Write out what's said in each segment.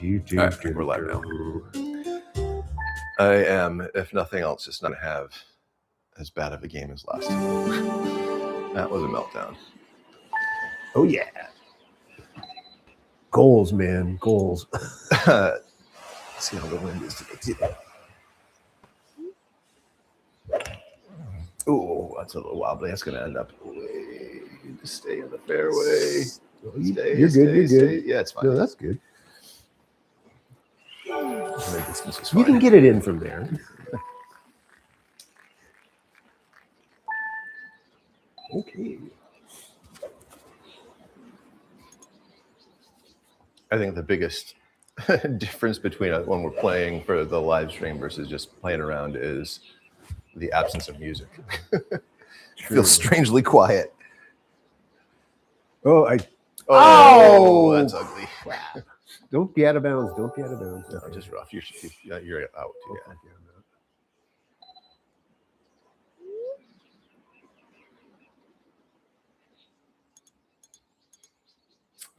All right, we're live now. I am, if nothing else, just not going to have as bad of a game as last time. That was a meltdown. Oh, yeah. Goals, man. Goals. Let's see how the wind is today. Oh, that's a little wobbly. That's going to end up way to stay in the fairway. You're good. Yeah, it's fine. No, that's good. Distance You can get it in from there. Okay. I think the biggest difference between when we're playing for the live stream versus just playing around is the absence of music. Feels strangely quiet. Oh, That's ugly. Crap. Don't be out of bounds. No, just rough. You're out. Yeah.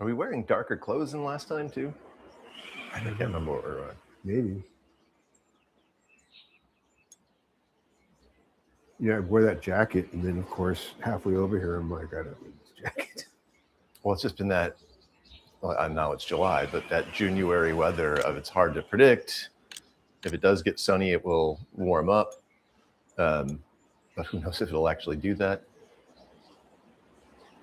Are we wearing darker clothes than last time too? I can't remember what we're wearing. Maybe. Yeah, I wore that jacket, and then of course halfway over here, I'm like, I don't need this jacket. Well, it's just been that. Well, now it's July, but that January weather of it's hard to predict. If it does get sunny, it will warm up. But who knows if it'll actually do that?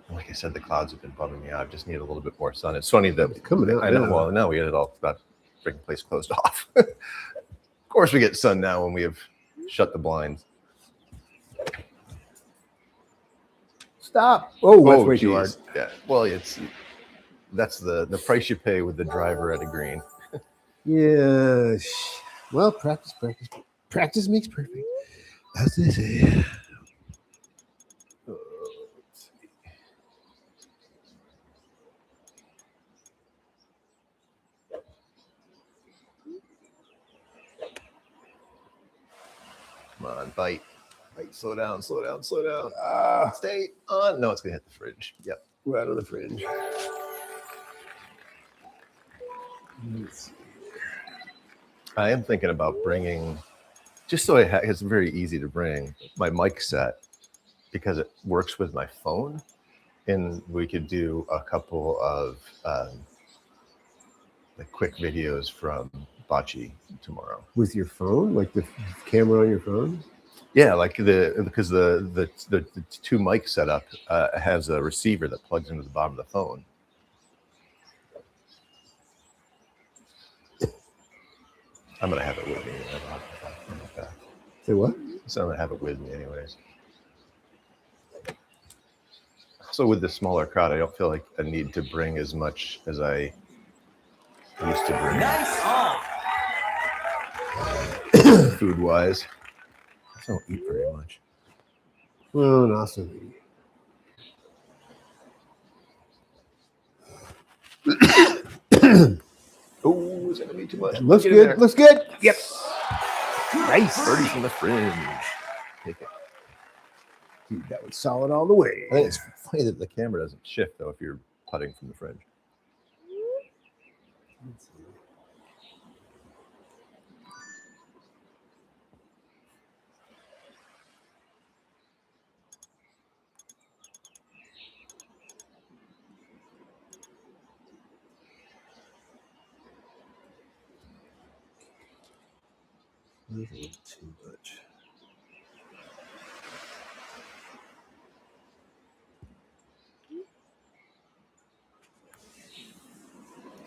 Like I said, the clouds have been bumming me out. I just need a little bit more sun. It's funny that It's coming out. I know. Well, now we get it all about freaking place closed off. Of course, we get sun now when we have shut the blinds. Stop! Oh, that's way too hard. Yeah. Well, that's the price you pay with the driver at a green. Yeah. Well, practice makes perfect. As they say. Come on, bite. Slow down. Stay on. No, it's gonna hit the fridge. Yep. Right on the fringe. I am thinking about bringing, just so it's very easy to bring my mic set because it works with my phone, and we could do a couple of quick videos from Bocce tomorrow With your phone, like the camera on your phone. Yeah, because the two mic setup has a receiver that plugs into the bottom of the phone. I'm gonna have it with me. Say what? So I'm gonna have it with me anyways. So with the smaller crowd, I don't feel like I need to bring as much as I used to bring. Nice. Food wise. I don't eat very much. Well, and also Oh, is that gonna be too much? Looks good. Looks good. Yep. Nice. Birdie from the fringe. Take it. Dude, that was solid all the way. I think it's funny that the camera doesn't shift though if you're putting from the fringe. Let's see. A little too much.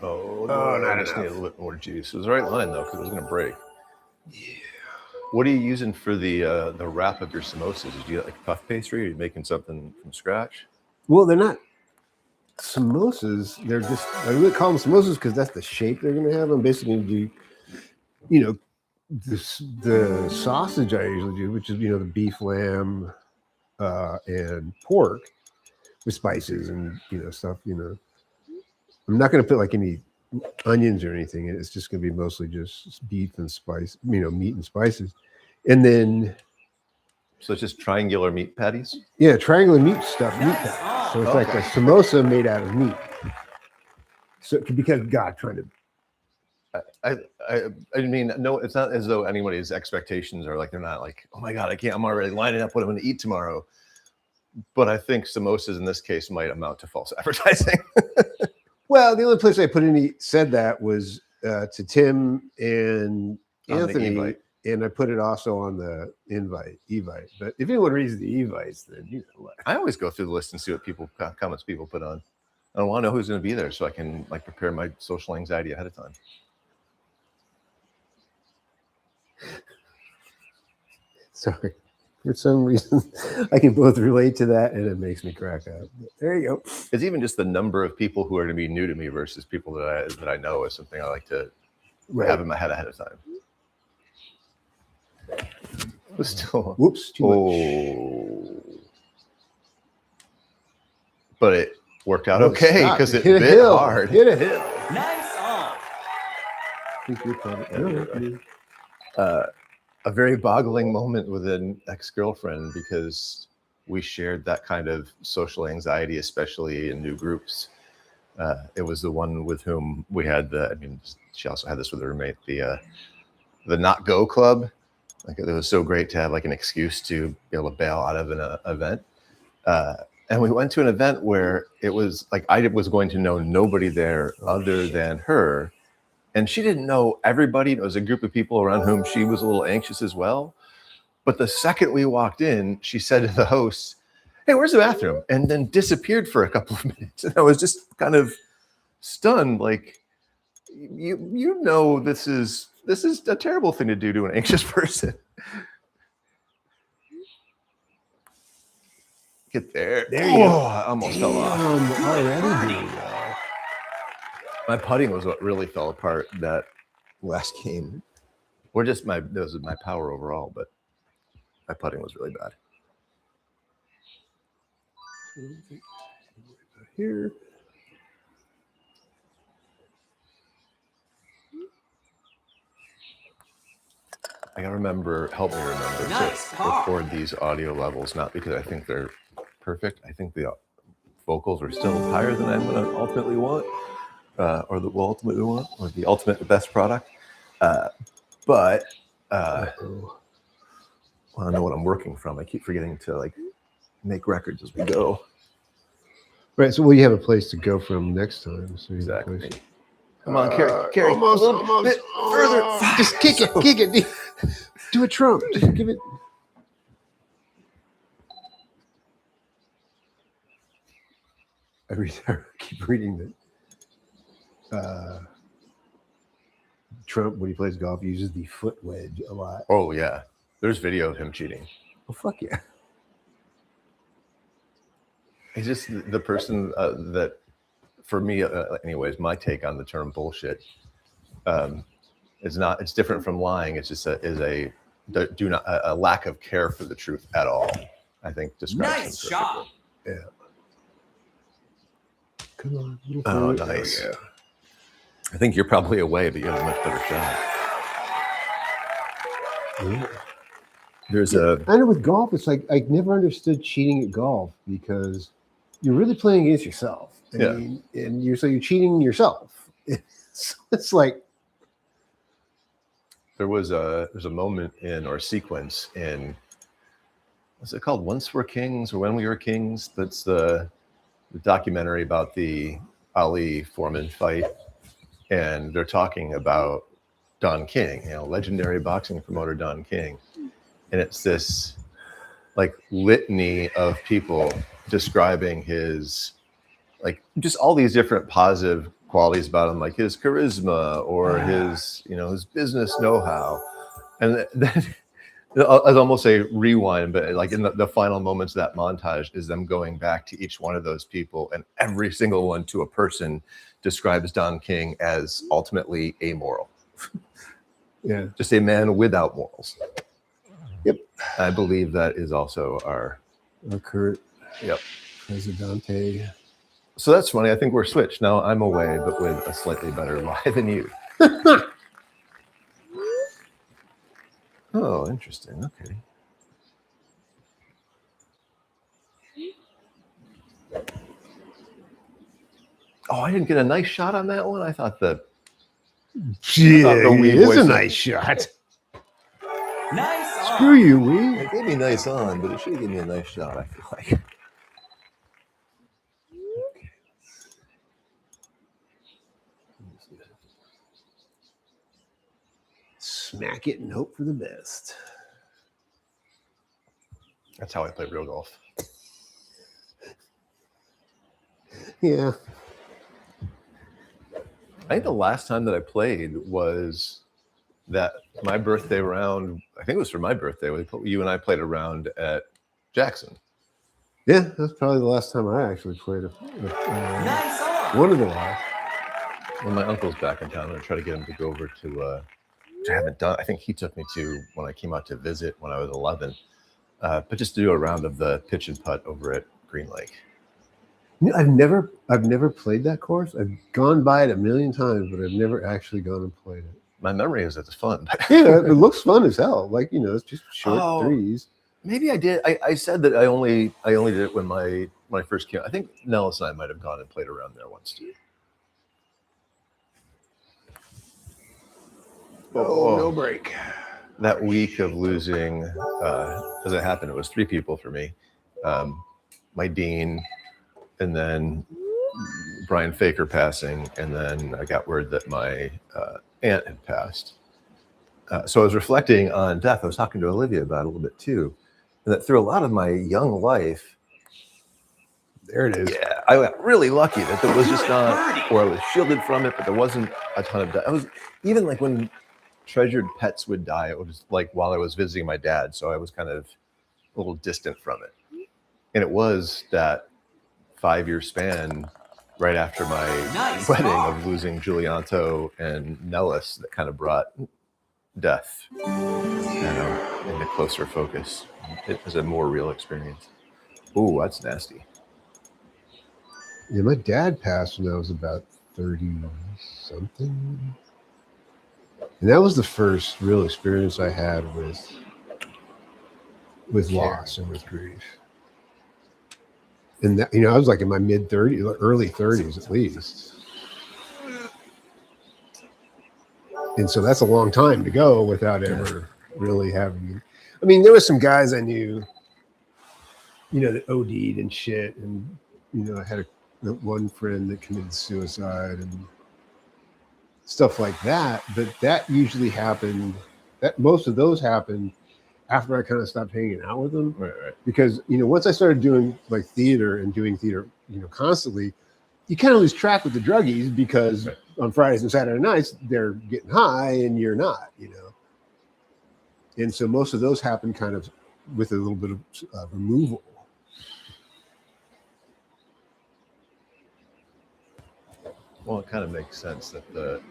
Oh, no, I just need a little bit more juice. It was the right line though, because it was going to break. Yeah. What are you using for the wrap of your samosas? Did you get like puff pastry? Or are you making something from scratch? Well, they're not samosas. They're just, I really call them samosas because that's the shape they're going to have. I'm basically going to do, the sausage I usually do, which is, the beef, lamb, and pork with spices and, stuff, I'm not going to put like any onions or anything. It's just going to be mostly just beef and spice, meat and spices. And then. So it's just triangular meat patties? Yeah, triangular meat patties. So it's like a samosa made out of meat. So because God trying to I, I mean, no, it's not as though anybody's expectations are like, they're not like, oh my God, I'm already lining up what I'm going to eat tomorrow. But I think samosas in this case might amount to false advertising. Well, the only place I put any said that was to Tim and On the Anthony, Evite. and I put it also on the Evite. But if anyone reads the Evites, then you know what. I always go through the list and see what comments people put on. I want to know who's going to be there so I can like prepare my social anxiety ahead of time. Sorry. For some reason, I can both relate to that, and it makes me crack up. But there you go. It's even just the number of people who are going to be new to me versus people that I know is something I like to have in my head ahead of time. But still, Whoops, too much. But it worked out okay because it hit bit hard. Hit a hill. Nice on. I think you're probably A very boggling moment with an ex-girlfriend because we shared that kind of social anxiety, especially in new groups. It was the one with whom we had she also had this with her roommate, the Not Go Club. Like it was so great to have like an excuse to be able to bail out of an event. And we went to an event where it was like I was going to know nobody there other than her. And she didn't know everybody. It was a group of people around whom she was a little anxious as well. But the second we walked in, she said to the host, "Hey, where's the bathroom?" And then disappeared for a couple of minutes. And I was just kind of stunned. Like, you know, this is a terrible thing to do to an anxious person. Get there. There you go. I almost fell off. Already doing well. My putting was what really fell apart that last game. Or just my power overall, but my putting was really bad. Here. I gotta help me remember Nice to par. record these audio levels, not because I think they're perfect. I think the vocals are still higher than I'm gonna ultimately want. Or that we'll ultimately want, or the ultimate best product. But I know what I'm working from. I keep forgetting to like make records as we go. Right, so you have a place to go from next time. So Exactly. Come on, Carrie. Almost. Bit further. Just kick it. Do a Trump. Just give it. I keep reading that. Trump, when he plays golf, uses the foot wedge a lot. Oh yeah, there's video of him cheating. Oh fuck yeah! He's just the person that, for me, anyways, my take on the term bullshit is not. It's different from lying. It's just a lack of care for the truth at all. I think describes him Nice shot. Yeah. Come on. Oh, nice. Oh, yeah. I think you're probably away, but you have a much better shot. Yeah. I know with golf, it's like I never understood cheating at golf because you're really playing against yourself. I mean, and you're cheating yourself. It's like there's a moment or sequence in, what's it called? Once We're Kings or When We Were Kings. That's the documentary about the Ali Foreman fight. And they're talking about Don King, legendary boxing promoter Don King. And it's this like litany of people describing his, like, just all these different positive qualities about him, like his charisma or his business know-how. And then I'd almost say rewind, but like in the final moments of that montage is them going back to each one of those people, and every single one to a person describes Don King as ultimately amoral. Yeah. Just a man without morals. Yep. I believe that is also our current Yep. Presidente. So that's funny. I think we're switched. Now I'm away, but with a slightly better lie than you. Oh, interesting. Okay. Oh, I didn't get a nice shot on that one. I thought the Yeah, the Wee it is voice a of- nice shot. Nice Screw you, Wee. It gave me nice on, but it should have given me a nice shot, I feel like. Okay. Smack it and hope for the best. That's how I play real golf. Yeah. I think the last time that I played was that my birthday round. I think it was for my birthday. You and I played a round at Jackson. Yeah, that's probably the last time I actually played Nice on. one of the last. When my uncle's back in town, I'm gonna try to get him to go over to. Which I haven't done. I think he took me to when I came out to visit when I was 11. But just to do a round of the pitch and putt over at Green Lake. You know, I've never played that course. I've gone by it a million times, but I've never actually gone and played it. My memory is that it's fun. Yeah, it looks fun as hell. Like, you know, it's just short threes. Maybe I did. I said that I only did it when I first came. I think Nellis and I might have gone and played around there once too. Oh, no break. That week of losing, as it happened, it was 3 people for me. My dean, and then Brian Faker passing, and then I got word that my aunt had passed. So I was reflecting on death. I was talking to Olivia about it a little bit too, and that through a lot of my young life, There it is. yeah, I got really lucky that there was just not, or I was shielded from it, but there wasn't a ton of death. I was even like when treasured pets would die, it was like while I was visiting my dad, so I was kind of a little distant from it. And it was that 5-year span right after my wedding of losing Giulianto and Nellis that kind of brought death, you know, into closer focus. It was a more real experience. Ooh, that's nasty. Yeah, my dad passed when I was about 30 something. And that was the first real experience I had with loss and with grief. And that, you know, I was like in my mid 30s, early 30s at least. And so that's a long time to go without ever really having. I mean, there were some guys I knew, you know, that OD'd and shit. And, you know, I had one friend that committed suicide and stuff like that. But that usually happened, that most of those happened after I kind of stopped hanging out with them. Right. Because, you know, once I started doing like theater and doing theater, you know, constantly, you kind of lose track with the druggies because on Fridays and Saturday nights, they're getting high and you're not, you know. And so most of those happen kind of with a little bit of removal. Well, it kind of makes sense that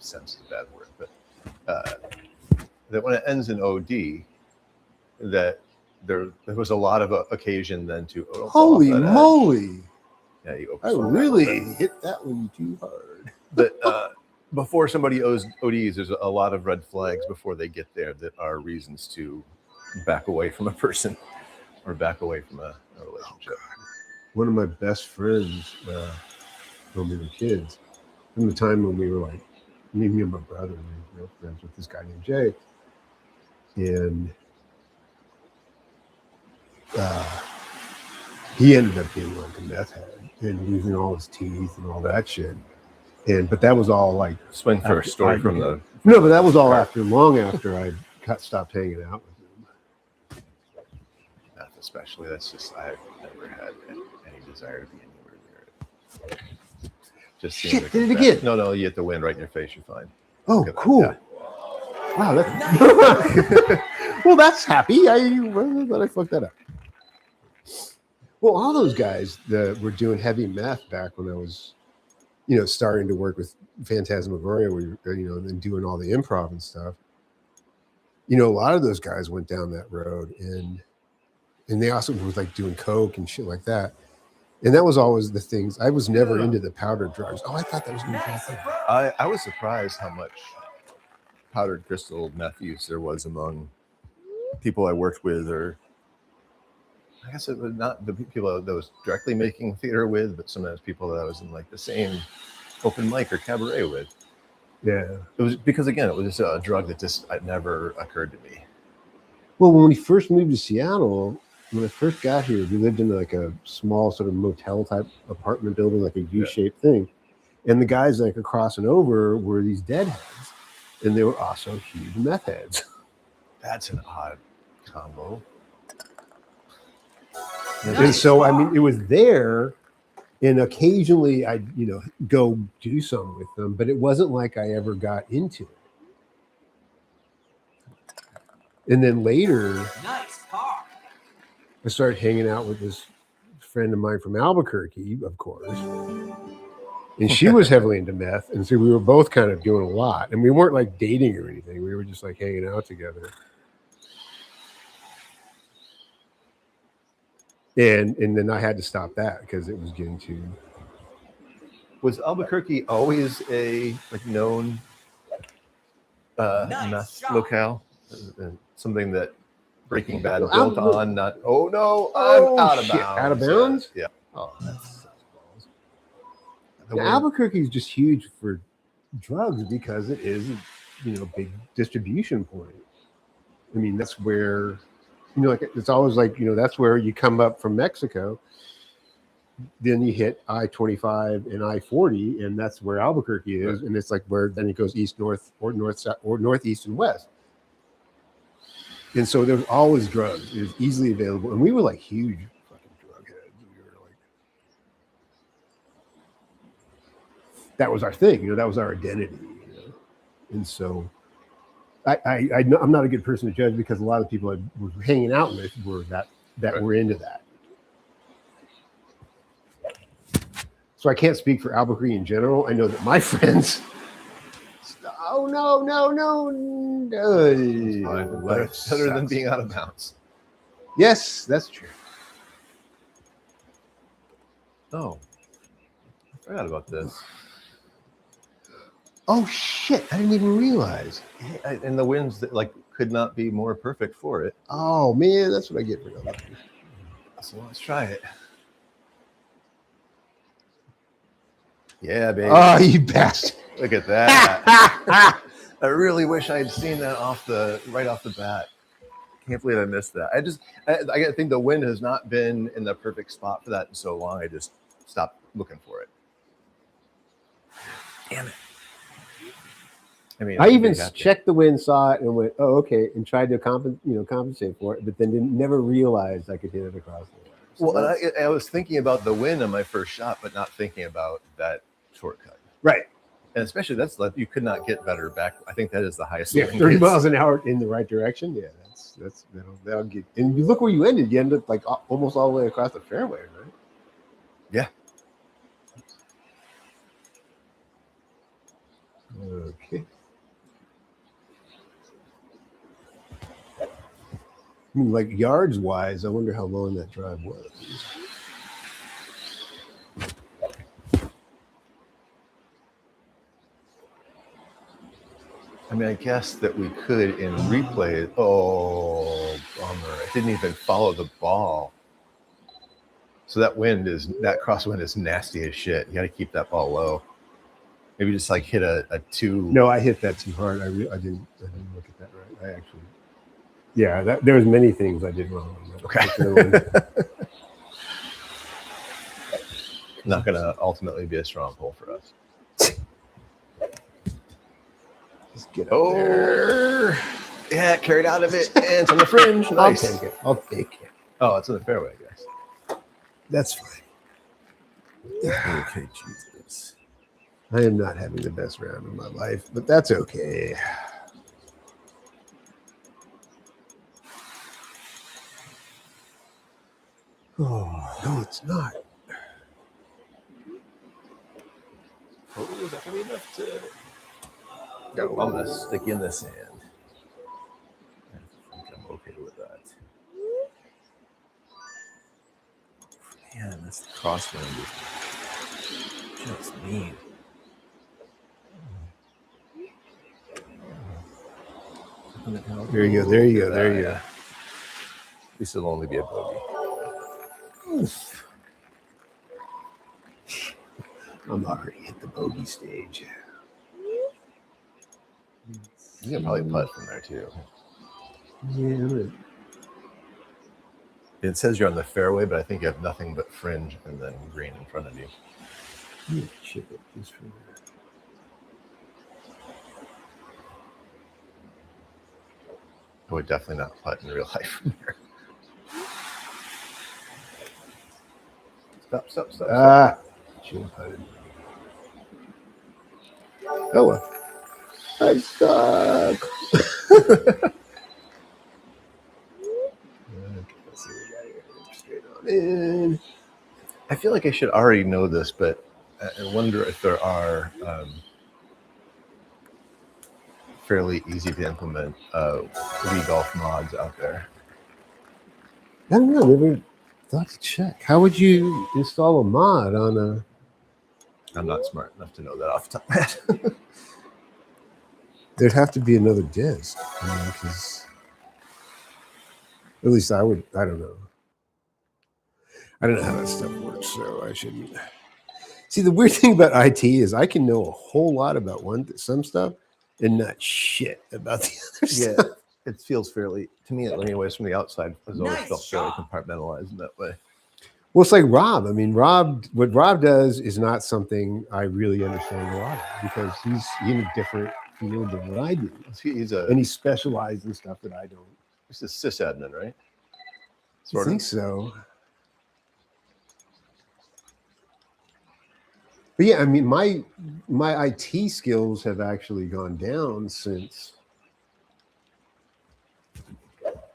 sense is a bad word, but that when it ends in OD, that there was a lot of occasion then to Holy moly! Yeah, you I really hit that one too hard. But before somebody ODs, there's a lot of red flags before they get there that are reasons to back away from a person or back away from a relationship. One of my best friends when we were kids, from the time when we were like, me and my brother, we were real friends with this guy named Jay. And he ended up being like a meth head and losing all his teeth and all that shit. But that was all like swing for a story from the no, but that was all long after I stopped hanging out with him. Meth, especially. That's just I've never had any desire to be anywhere near it. Just shit, did it again? No, you hit the wind right in your face. You're fine. Oh, cool. Yeah. Wow, that's well, that's happy. But I fucked that up. Well, all those guys that were doing heavy meth back when I was, you know, starting to work with Phantasmagoria, you know, and then doing all the improv and stuff. You know, a lot of those guys went down that road, and they also was like doing coke and shit like that. And that was always the things. I was never into the powdered drugs. Oh, I thought that was going to happen. I was surprised how much powdered crystal meth use there was among people I worked with, or I guess it was not the people that I was directly making theater with, but sometimes people that I was in like the same open mic or cabaret with. Yeah. It was because, again, it was just a drug that just never occurred to me. Well, when we first moved to Seattle, when I first got here, we lived in like a small sort of motel type apartment building, like a U-shaped thing. And the guys like across and over were these deadheads, and they were also huge meth heads. That's an odd combo. And so, I mean, it was there, and occasionally I'd, go do some with them, but it wasn't like I ever got into it. And then later, Nice car. I started hanging out with this friend of mine from Albuquerque, of course. And she was heavily into meth. And so we were both kind of doing a lot. And we weren't like dating or anything. We were just like hanging out together. And then I had to stop that because it was getting too. Was Albuquerque always a known Nice meth shot. locale? Something that Breaking Bad No, built on? Not. Oh no! I'm out of shit. bounds. Out of bounds? Yeah. Oh, that's balls. Albuquerque is just huge for drugs because it is, a big distribution point. I mean, that's where, like it's always like, that's where you come up from Mexico. Then you hit I-25 and I-40, and that's where Albuquerque is. And it's like where then it goes east, north, or north, south, or northeast and west. And so there was always drugs. It was easily available. And we were like huge fucking drug heads. We were like, that was our thing, that was our identity. And so I'm not a good person to judge because a lot of people I was hanging out with were that were into that. So I can't speak for Albuquerque in general. I know that my friends. Oh no! Better than being out of bounds. Yes, that's true. Oh, I forgot about this. Oh shit! I didn't even realize. And the winds that could not be more perfect for it. Oh man, that's what I get for that. So let's try it. Yeah, baby. Oh, you bastard! Look at that. I really wish I had seen that right off the bat. Can't believe I missed that. I think the wind has not been in the perfect spot for that in so long. I just stopped looking for it. Damn it. I mean, I even checked the wind, saw it, and went, "Oh, okay," and tried to compensate for it, but then never realized I could hit it across the water. So well, I was thinking about the wind on my first shot, but not thinking about that shortcut. Right. And especially you could not get better back. I think that is the highest. Yeah, 30 miles an hour in the right direction. Yeah, that'll get. And you look where you ended. You ended up like almost all the way across the fairway, right? Yeah. Okay. I mean, like yards wise, I wonder how long that drive was. I mean, I guess that we could in replay. Oh, bummer! I didn't even follow the ball. So that crosswind is nasty as shit. You got to keep that ball low. Maybe just hit a 2. No, I hit that too hard. I didn't look at that right. I actually. Yeah, there was many things I did wrong. Okay. Not going to ultimately be a strong pull for us. Just get up there. Yeah, carried out of it, and it's on the fringe. Nice. I'll take it. Oh, it's in the fairway, I guess. That's fine. Okay, Jesus. I am not having the best round of my life, but that's okay. Oh, no, it's not. Oh, is that going to be enough to... No, I'm going to stick in the sand. I think I'm okay with that. Man, this crosswind is just mean. There you go. At least it'll only be a bogey. Oof. I'm already at the bogey stage. You can probably putt from there too. Yeah. It says you're on the fairway, but I think you have nothing but fringe and then green in front of you. I'm gonna chip it just for that. I would definitely not putt in real life from here. Stop. Ah, should have putted. Oh well. I suck. Okay, let's see what we got here. Straight on in. I feel like I should already know this, but I wonder if there are fairly easy to implement Wii Golf mods out there. I don't know. Never thought to check. How would you install a mod on a? I'm not smart enough to know that off the top of my head. There'd have to be another disc, because at least I would. I don't know. I don't know how that stuff works, so I shouldn't. See, the weird thing about IT is I can know a whole lot about some stuff and not shit about the other stuff. It feels fairly, to me, anyways, from the outside, has always Nice felt fairly shot. compartmentalized in that way. Well, it's like Rob. I mean, what Rob does is not something I really understand a lot of, because he's in a different field than what I do. And he's specialized in stuff that I don't. He's a sysadmin, right? I think so. But yeah, I mean, my IT skills have actually gone down since.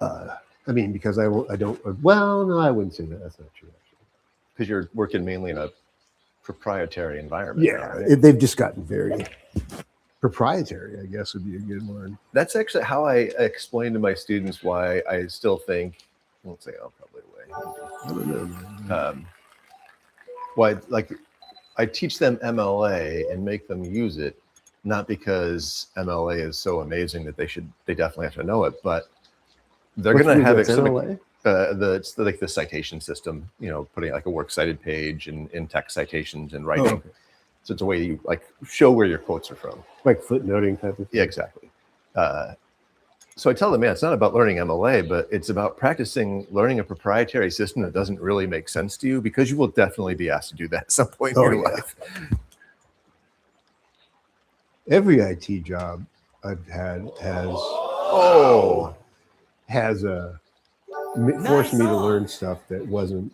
I mean, because I don't. Well, no, I wouldn't say that. That's not true, actually. Because you're working mainly in a proprietary environment. Yeah, now, right? they've just gotten very proprietary, I guess would be a good word. That's actually how I explain to my students why I still think. I won't say I'll probably I don't know. why, like, I teach them MLA and make them use it, not because MLA is so amazing that they definitely have to know it, but they're going to have it. It's like the citation system, putting like a works cited page and in text citations and writing. Oh, okay. So it's a way you like show where your quotes are from. Like footnoting type of thing. Yeah, exactly. So I tell them, man, it's not about learning MLA, but it's about practicing learning a proprietary system that doesn't really make sense to you, because you will definitely be asked to do that at some point in your life. Every IT job I've had has forced me to learn stuff that wasn't,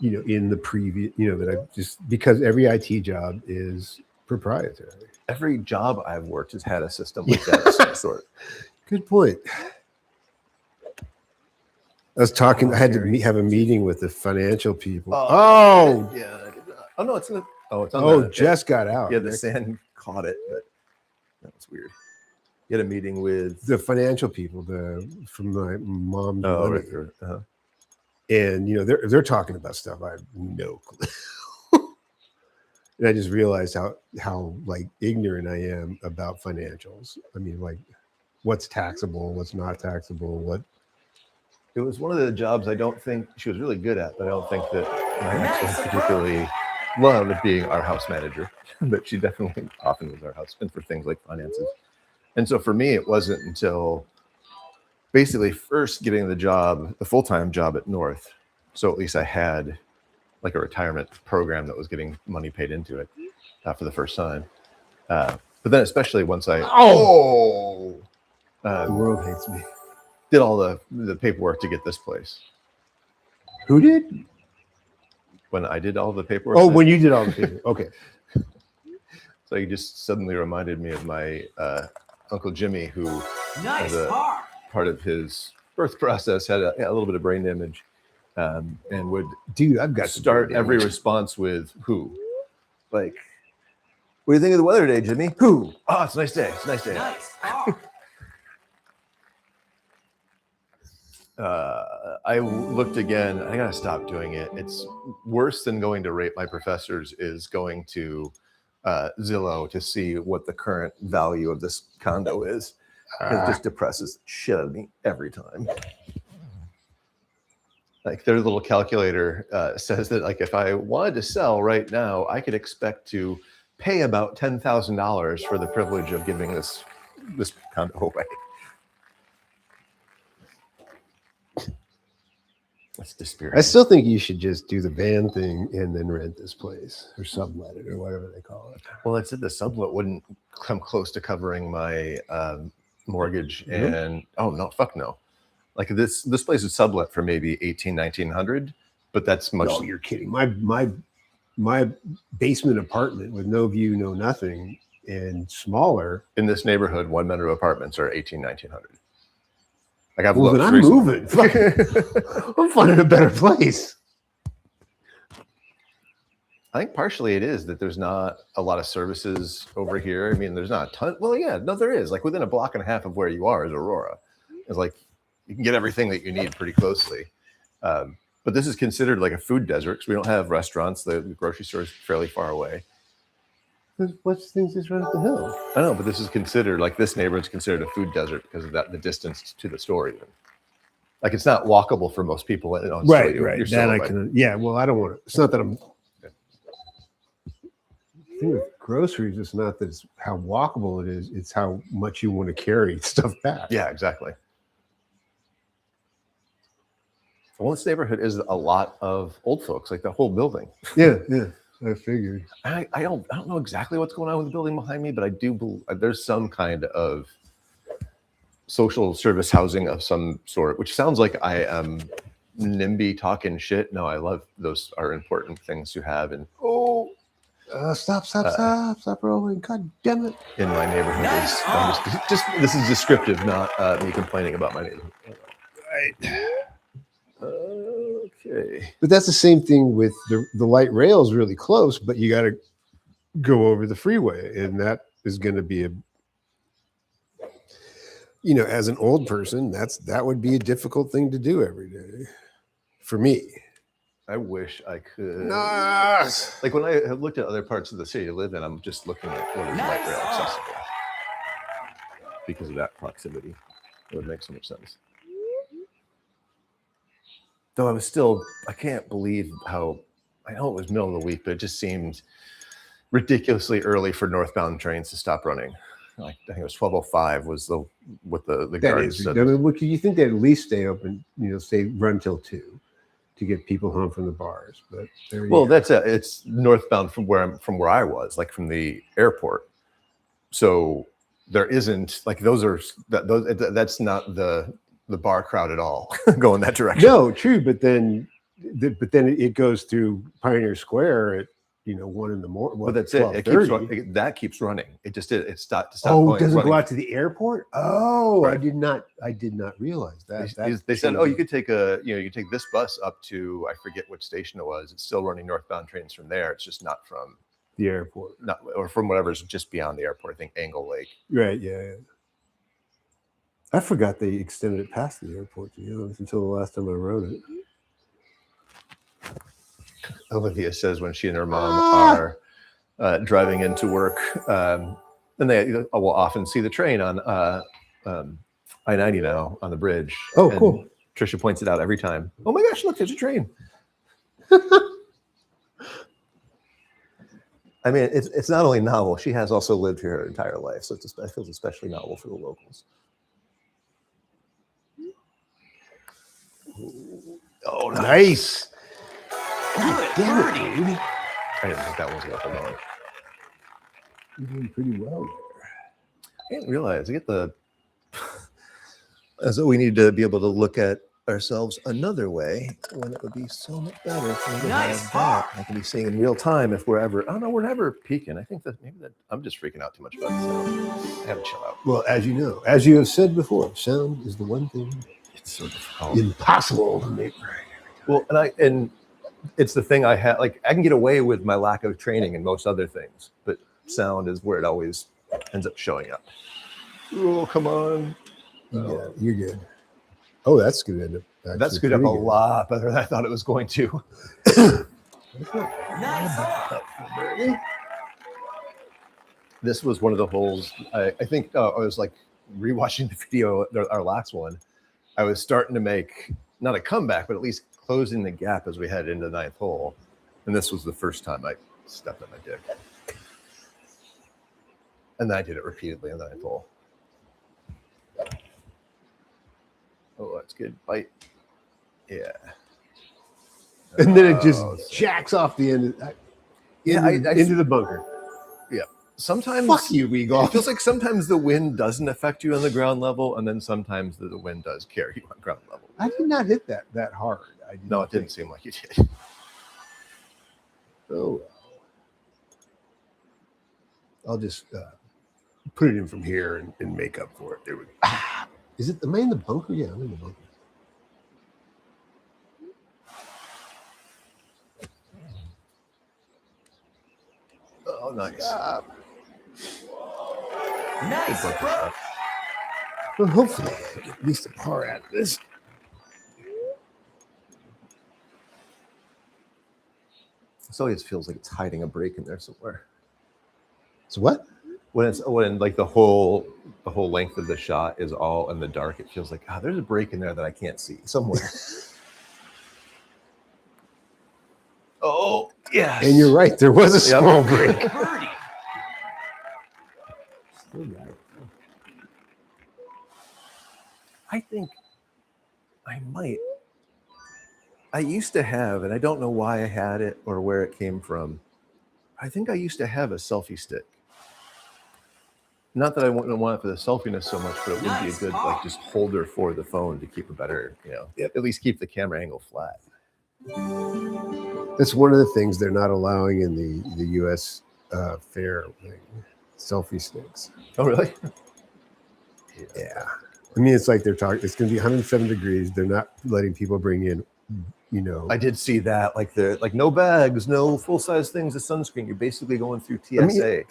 in the previous, that I just, because every IT job is proprietary. Every job I've worked has had a system like that of some sort. Good point. I was talking. I had to have a meeting with the financial people. Yeah. Oh no, it's in the. Oh, it's on. Oh, Jess got out. Yeah, the sand caught it, but that was weird. You had a meeting with the financial people, from my mom's Oh, money. right. Uh-huh. And they're talking about stuff I have no clue. And I just realized how like ignorant I am about financials. I mean, like, what's taxable, what's not taxable, what. It was one of the jobs I don't think she was really good at, but I don't think that I actually particularly loved being our house manager. But she definitely often was our husband for things like finances. And so for me, it wasn't until basically first getting the full-time job at North. So at least I had like a retirement program that was getting money paid into it for the first time. But then especially once I the world hates me. Did all the paperwork to get this place. Who did? When I did all the paperwork. Oh, when you did all the paperwork. Okay. So you just suddenly reminded me of my Uncle Jimmy, who Nice as a par. part of his birth process had a little bit of brain damage, and would I've got start every response with "Who?" Like, what do you think of the weather today, Jimmy? Who? Oh, it's a nice day. It's a nice day. Nice par. I looked again. I gotta stop doing it. It's worse than going to rate my professors is going to Zillow to see what the current value of this condo is. It just depresses the shit out of me every time. Like, their little calculator says that, like, if I wanted to sell right now, I could expect to pay about $10,000 for the privilege of giving this condo away. That's dispiriting. I still think you should just do the van thing and then rent this place or sublet it or whatever they call it. Well, I said the sublet wouldn't come close to covering my mortgage, Mhm. and oh no, fuck no. Like this place is sublet for maybe 1900, but that's much. Oh, you're kidding. My basement apartment with no view, no nothing, and smaller. In this neighborhood, 1-bedroom apartments are 1900. Like I've Well, looked then I'm recently. moving. Fuck. I'm finding a better place. I think partially it is that there's not a lot of services over here. I mean, there's not a ton. Well, yeah, no, there is. Like within a block and a half of where you are is Aurora. It's like you can get everything that you need pretty closely. But this is considered like a food desert because we don't have restaurants. The grocery store is fairly far away. What's things just right up the hill? I know, but this is considered like this neighborhood's considered a food desert because of that the distance to the store even. Like it's not walkable for most people. You know, so Right. you're That I like, can. Yeah. Well, I don't want to. It's not that I'm. The thing with groceries, it's not that it's how walkable it is. It's how much you want to carry stuff back. Yeah, exactly. Well, this neighborhood is a lot of old folks, like the whole building. Yeah. I figured. I don't know exactly what's going on with the building behind me, but I do believe there's some kind of social service housing of some sort, which sounds like I am NIMBY talking shit. No, I love those are important things to have and Stop rolling. God damn it. in my neighborhood. Nice. I'm just this is descriptive, not me complaining about my neighborhood. Right. Okay. But that's the same thing with the light rail is really close, but you got to go over the freeway. And that is going to be as an old person, that would be a difficult thing to do every day for me. I wish I could. Nice. Like when I have looked at other parts of the city to live in, I'm just looking at what is light rail accessible because of that proximity. It would make so much sense. Though I can't believe how, I know it was middle of the week, but it just seemed ridiculously early for northbound trains to stop running. Like I think it was 12:05 was the That guards is. said. I mean, what, you think they'd at least stay open, run till 2 to get people home from the bars. But there you Well, go. that's it. It's northbound from where I was, like from the airport. So there isn't like that's not the bar crowd at all going that direction. No, true, but then it goes through Pioneer Square at 1 in the morning. But that's it. That keeps running. It stopped. Oh, it doesn't running. go out to the airport. Oh, Right. I did not realize that. They said, oh, you could take you could take this bus up to I forget which station it was. It's still running northbound trains from there. It's just not from the airport, or from whatever's just beyond the airport. I think Angle Lake. right? Yeah. I forgot they extended it past the airport. Until the last time I wrote it. Olivia says when she and her mom are driving into work, and they will often see the train on I-90 now on the bridge. Oh, and cool. Trisha points it out every time. Oh my gosh, look, there's a train. I mean, it's not only novel. She has also lived here her entire life, so it feels especially novel for the locals. Oh, nice. Good Damn it, birdie. dude. I didn't think that was going to hold on. You're doing pretty well I didn't realize. I get the as though we need to be able to look at ourselves another way when it would be so much better for me to Nice have putt. that. I can be seeing in real time if we're ever. Oh no, we're never peaking. I think that maybe I'm just freaking out too much about this. I have to chill out. Well, as you have said before, sound is the one thing It's so difficult. impossible to make right. Well, and it's the thing I have. Like I can get away with my lack of training in most other things, but sound is where it always ends up showing up. Oh, come on. Yeah, you're good. Oh, that's good. End up. That screwed up a lot better than I thought it was going to. Nice on. This was one of the holes. I think I was like rewatching the video, our last one. I was starting to make not a comeback, but at least closing the gap as we head into the ninth hole. And this was the first time I stepped on my dick. And then I did it repeatedly, and then I pull. Oh, that's good. Bite. Yeah. And then it just Oh, jacks off the end. Yeah, into the bunker. Yeah. Sometimes Fuck you, Eagle. it feels like sometimes the wind doesn't affect you on the ground level, and then sometimes the wind does carry you on ground level. I did not hit that hard. No, it didn't seem like you did. Oh, I'll just put it in from here and make up for it. There we go. Is it? Am I in the bunker? Yeah, I'm in the bunker. Oh, nice. Nice, Good bunker bro. shot. Well, hopefully, I get at least a par out of this. It always feels like it's hiding a break in there somewhere. So what? When like the whole length of the shot is all in the dark, it feels like there's a break in there that I can't see somewhere. Oh yeah, And you're right. There was a small break. Birdie. Still got it. I think I might. I used to have, and I don't know why I had it or where it came from. I think I used to have a selfie stick. Not that I wouldn't want it for the selfiness so much, but it would be a good like just holder for the phone to keep a better, at least keep the camera angle flat. That's one of the things they're not allowing in the U.S. fair thing. Selfie sticks. Oh, really? Yeah. I mean, it's like they're talking. It's going to be 107 degrees. They're not letting people bring in, I did see that. Like no bags, no full size things of sunscreen. You're basically going through TSA.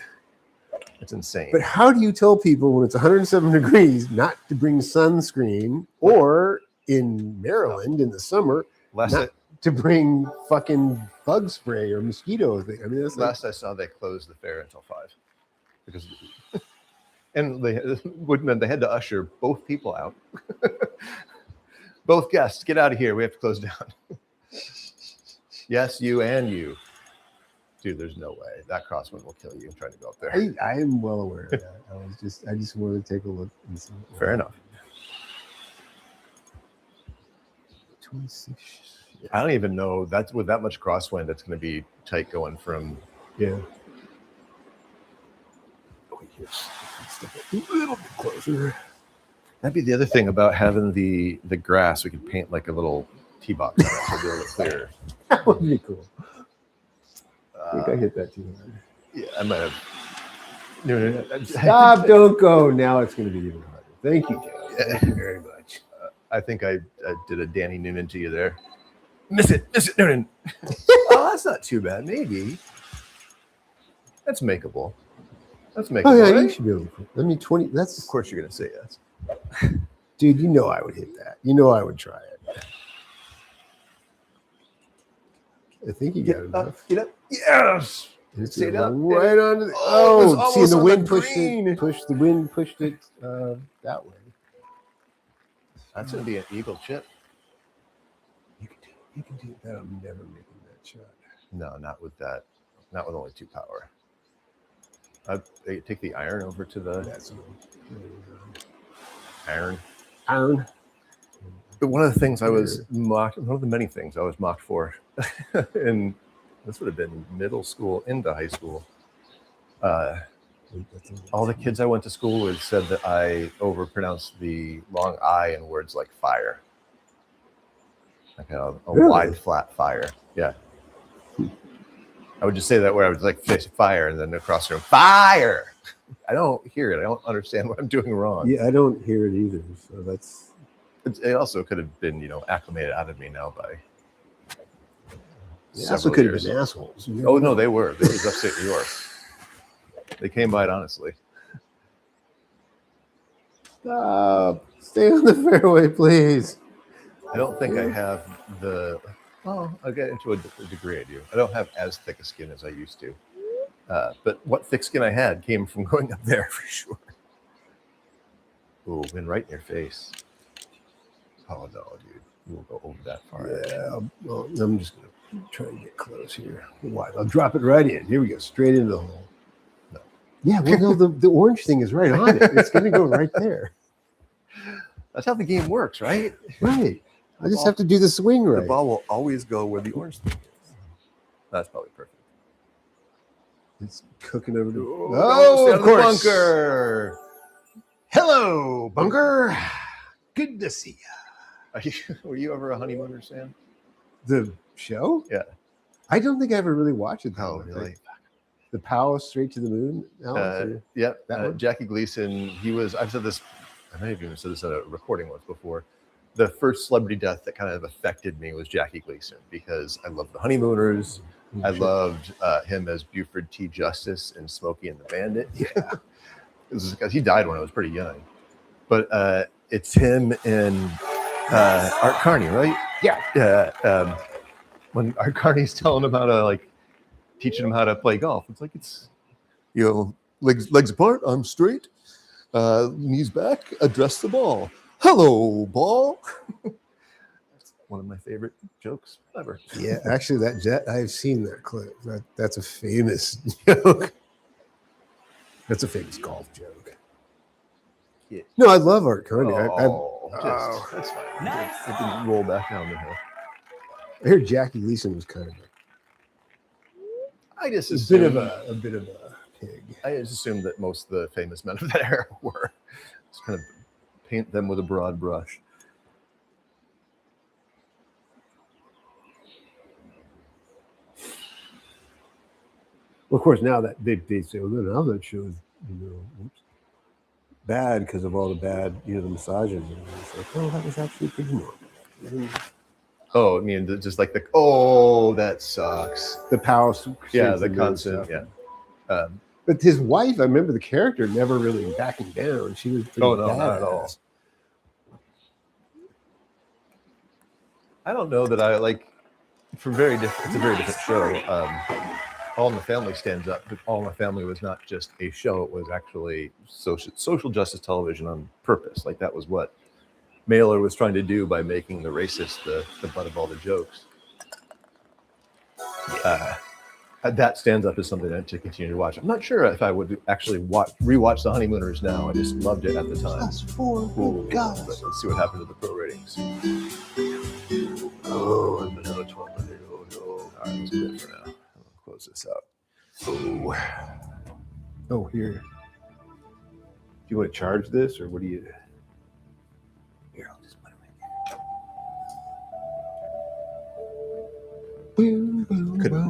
It's insane. But how do you tell people when it's 107 degrees not to bring sunscreen, or in Maryland in the summer not to bring fucking bug spray or mosquito thing? I mean, that's last I saw, they closed the fair until 5 because, and they had to usher both people out. Both guests, get out of here. We have to close down. Yes, you and you. Dude, there's no way. That crosswind will kill you trying to go up there. I am well aware of that. I just wanted to take a look and see. Fair enough. 26. I don't even know that's with that much crosswind. That's going to be tight going from. Yeah. Oh, yes. A little bit closer. That'd be the other thing about having the grass. We could paint like a little tee box on it to be a little clearer. That would be cool. I think I hit that too hard. Yeah, I might have. No. Stop! Don't go. Now it's going to be even harder. Thank you, Joe. Thank you very much. I think I did a Danny Noonan to you there. Miss it, Noonan. Oh, that's not too bad. Maybe that's makeable. That's makeable. Oh yeah, right? you should be able to. I mean, 20. That's Of course, you're gonna say yes. dude. You know I would hit that. You know I would try it. I think you got enough. Get up. Yes. It's Stayed up. right on the. Oh, it was Oh, see, almost the on wind the pushed green. it. The wind pushed it that way. That's gonna be an eagle chip. You can do that. I'm never making that shot. No, not with that. Not with only 2 power. I'd take the iron over to the That's iron. iron. But one of the things I was mocked, one of the many things I was mocked for, and this would have been middle school into high school. All the kids I went to school with said that I overpronounced the long I in words like fire. Like a Really? wide, flat fire. Yeah. I would just say that where I would like face fire and then across the room, fire. I don't hear it. I don't understand what I'm doing wrong. Yeah, I don't hear it either. So that's. It also could have been, acclimated out of me now by. They also several could have years. been assholes. Oh no, they were. This was upstate New York. They came by it honestly. Stop. Stay on the fairway, please. I don't think I have the. Well, I'll get into a degree I do. I don't have as thick a skin as I used to. But what thick skin I had came from going up there for sure. Ooh, been right in your face. Oh no, dude. You won't go over that far. Yeah, well, I'm just going to try and get close here. Why? I'll drop it right in. Here we go. Straight into the hole. No. Yeah, well, no, the orange thing is right on it. It's going to go right there. That's how the game works, right? Right. I just have to do the swing The right. ball will always go where the orange thing is. That's probably perfect. It's cooking over the. Oh, of course. Bunker. Hello, Bunker. Good to see you. Were you ever a Honeymooners fan? The show? Yeah. I don't think I ever really watched it. Oh, really? The Palace Straight to the Moon? Yep. That one? Jackie Gleason, I've said this, I may have even said this at a recording once before. The first celebrity death that kind of affected me was Jackie Gleason because I loved the Honeymooners. I loved him as Buford T. Justice in Smokey and the Bandit. Yeah. Because he died when I was pretty young. But it's him and Art Carney, right? Yeah. When Art Carney's telling him how to teaching him how to play golf, it's like legs apart, arms straight, knees back, address the ball. Hello, ball. That's one of my favorite jokes ever. Yeah, actually, I've seen that clip. That's a famous joke. That's a famous golf joke. Yeah. No, I love Art Carney. That's fine. Nice. It didn't roll back down the hill. I heard Jackie Gleason was kind of I just a bit of a pig. I just assumed that most of the famous men of that era were. Just kind of paint them with a broad brush. Well, of course, now that they say, well, now that show is, bad because of all the bad, the misogyny. It's like, oh, that was actually pretty normal. Oh, I mean, that sucks. The Palace. Yeah, the constant. Stuff. Yeah. But his wife, I remember the character never really backing down. She was pretty not at all. I don't know that I like. It's a very different show. All in the Family stands up, but All in the Family was not just a show; it was actually social justice television on purpose. Like that was what Mailer was trying to do by making the racist the butt of all the jokes. That stands up as something to continue to watch. I'm not sure if I would actually rewatch The Honeymooners now. I just loved it at the time. That's four. Oh, God. Let's see what happened to the pro ratings. Oh, I'm another 1200. Oh, no. All right, let's do it for now. I'll close this out. Oh, here. Do you want to charge this, or what do you? Here, I'll just put it in. Boom, boom, boom.